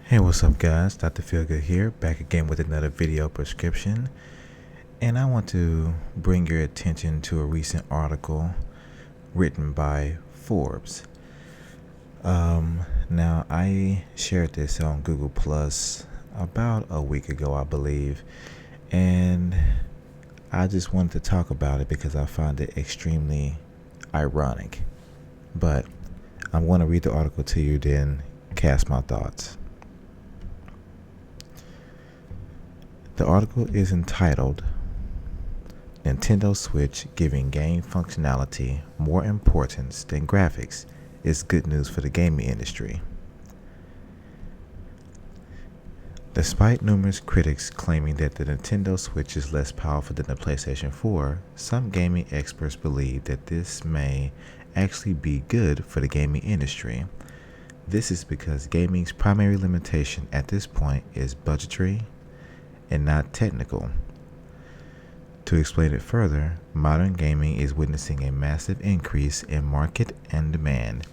Hey, what's up, guys? DrFeelGood here, back again with another video prescription. And I want to bring your attention to a recent article written by Forbes. Now, I shared this on Google Plus about a week ago, I believe, and I just wanted to talk about it because I find it extremely ironic. But I'm going to read the article to you, then cast my thoughts. The article is entitled Nintendo Switch Giving Game Functionality More Importance Than Graphics is Good News for the Gaming Industry. Despite numerous critics claiming that the Nintendo Switch is less powerful than the PlayStation 4, some gaming experts believe that this may actually be good for the gaming industry. This is because gaming's primary limitation at this point is budgetary and not technical. To explain it further, modern gaming is witnessing a massive increase in market and demand.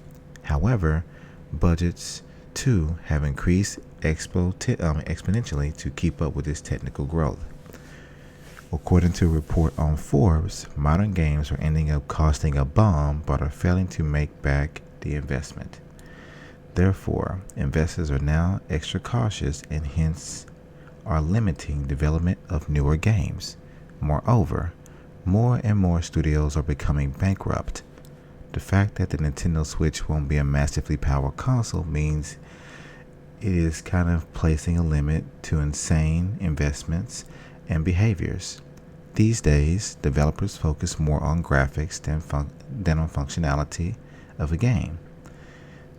However, budgets too have increased exponentially to keep up with this technical growth. According to a report on Forbes, modern games are ending up costing a bomb but are failing to make back the investment. Therefore, investors are now extra cautious and hence are limiting development of newer games. Moreover, more and more studios are becoming bankrupt. The fact that the Nintendo Switch won't be a massively powerful console means it is kind of placing a limit to insane investments and behaviors. These days, developers focus more on graphics than on functionality of a game.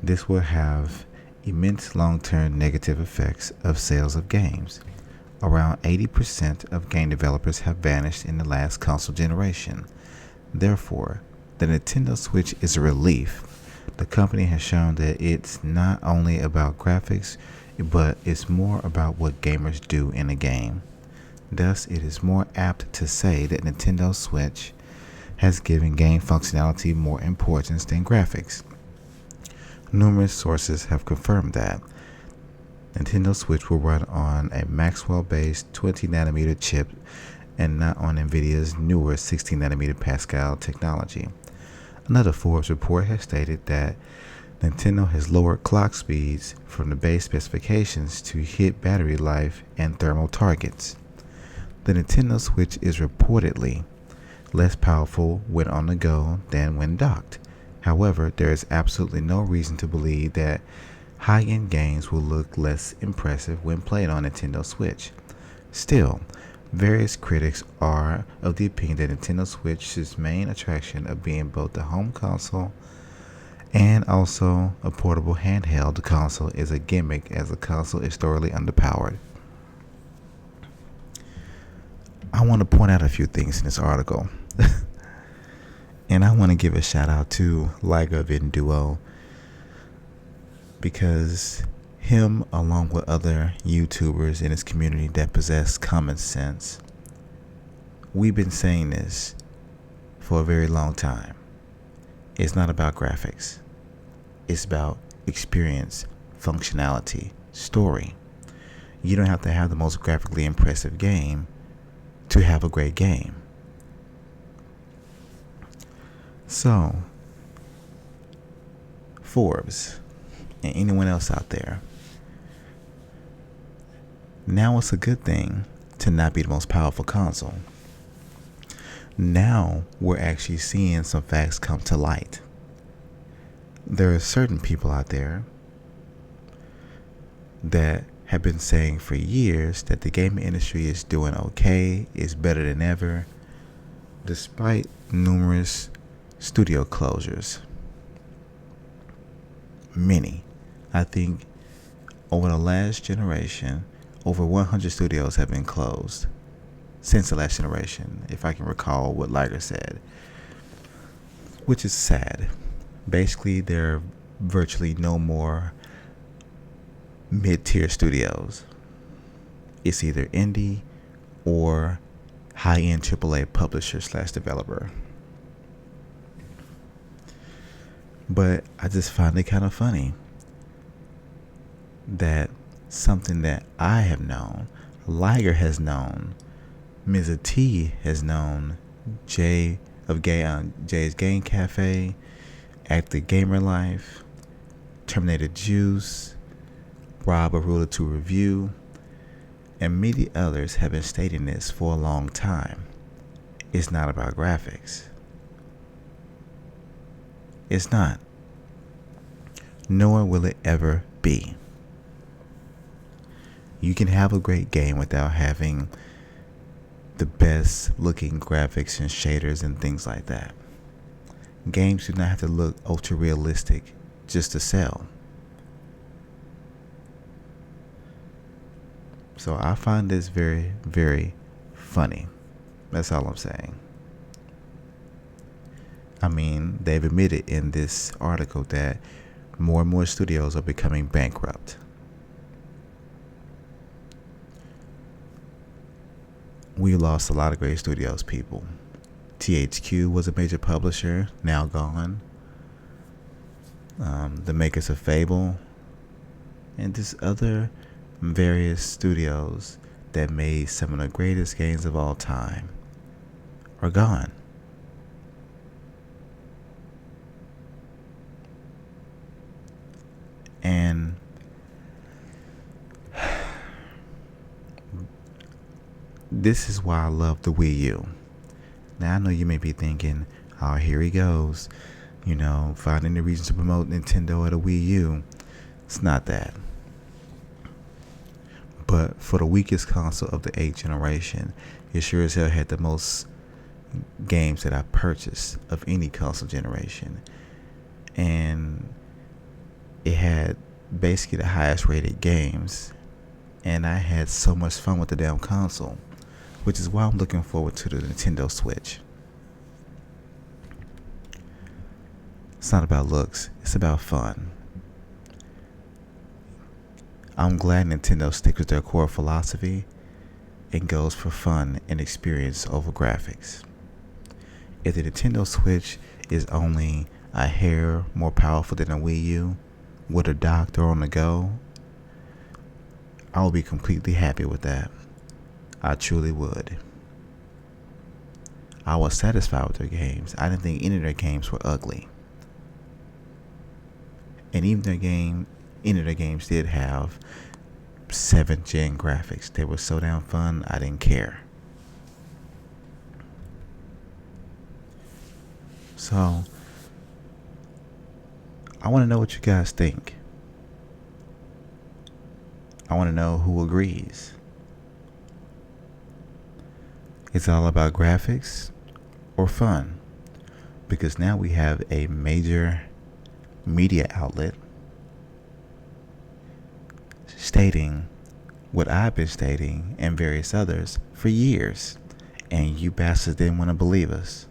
This will have immense long-term negative effects of sales of games. Around 80% of game developers have vanished in the last console generation. Therefore, the Nintendo Switch is a relief. The company has shown that it's not only about graphics, but it's more about what gamers do in a game. Thus, it is more apt to say that Nintendo Switch has given game functionality more importance than graphics. Numerous sources have confirmed that. Nintendo Switch will run on a Maxwell-based 20nm chip and not on NVIDIA's newer 16nm Pascal technology. Another Forbes report has stated that Nintendo has lowered clock speeds from the base specifications to hit battery life and thermal targets. The Nintendo Switch is reportedly less powerful when on the go than when docked. However, there is absolutely no reason to believe that high-end games will look less impressive when played on Nintendo Switch. Still, various critics are of the opinion that Nintendo Switch's main attraction of being both a home console and also a portable handheld console is a gimmick, as the console is thoroughly underpowered. I want to point out a few things in this article. And I want to give a shout out to Liger Duo, because him, along with other YouTubers in his community that possess common sense, we've been saying this for a very long time. It's not about graphics. It's about experience, functionality, story. You don't have to have the most graphically impressive game to have a great game. So, Forbes and anyone else out there, now it's a good thing to not be the most powerful console. Now we're actually seeing some facts come to light. There are certain people out there that have been saying for years that the gaming industry is doing okay, is better than ever, despite numerous studio closures. Many. I think over the last generation, over 100 studios have been closed since the last generation, if I can recall what Liger said, which is sad. Basically, there are virtually no more mid-tier studios. It's either indie or high-end AAA publisher / developer. But I just find it kind of funny that something that I have known, Liger has known, Ms. T has known, Jay of Jay's Game Cafe, Active Gamer Life, Terminator Juice, Rob Arula to Review, and many others have been stating this for a long time. It's not about graphics. It's not. Nor will it ever be. You can have a great game without having the best looking graphics and shaders and things like that. Games do not have to look ultra realistic just to sell. So I find this very, very funny. That's all I'm saying. I mean, they've admitted in this article that more and more studios are becoming bankrupt. We lost a lot of great studios, people. THQ was a major publisher, now gone. The makers of Fable, and just other various studios that made some of the greatest games of all time are gone. And this is why I love the Wii U. Now I know you may be thinking, oh, here he goes, finding the reason to promote Nintendo at a Wii U. It's not that. But for the weakest console of the 8th generation, it sure as hell had the most games that I purchased of any console generation. And it had basically the highest rated games. And I had so much fun with the damn console, which is why I'm looking forward to the Nintendo Switch. It's not about looks, it's about fun. I'm glad Nintendo sticks with their core philosophy and goes for fun and experience over graphics. If the Nintendo Switch is only a hair more powerful than a Wii U, with a dock or on the go, I will be completely happy with that. I truly would. I was satisfied with their games. I didn't think any of their games were ugly. And even any of their games did have 7th gen graphics. They were so damn fun, I didn't care. So, I want to know what you guys think. I want to know who agrees. Is it all about graphics or fun? Because now we have a major media outlet stating what I've been stating and various others for years, and you bastards didn't want to believe us.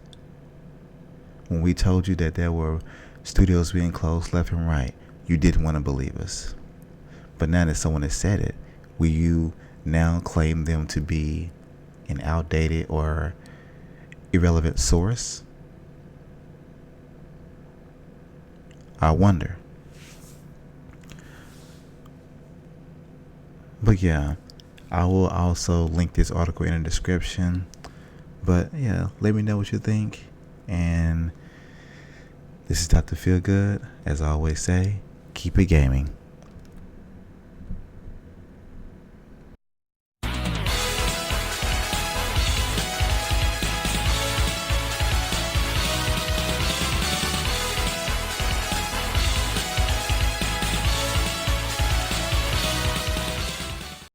When we told you that there were studios being closed left and right, you didn't want to believe us. But now that someone has said it, will you now claim them to be an outdated or irrelevant source? I wonder. But yeah, I will also link this article in the description. But yeah, let me know what you think. And this is DrFeelGood. As I always say, keep it gaming.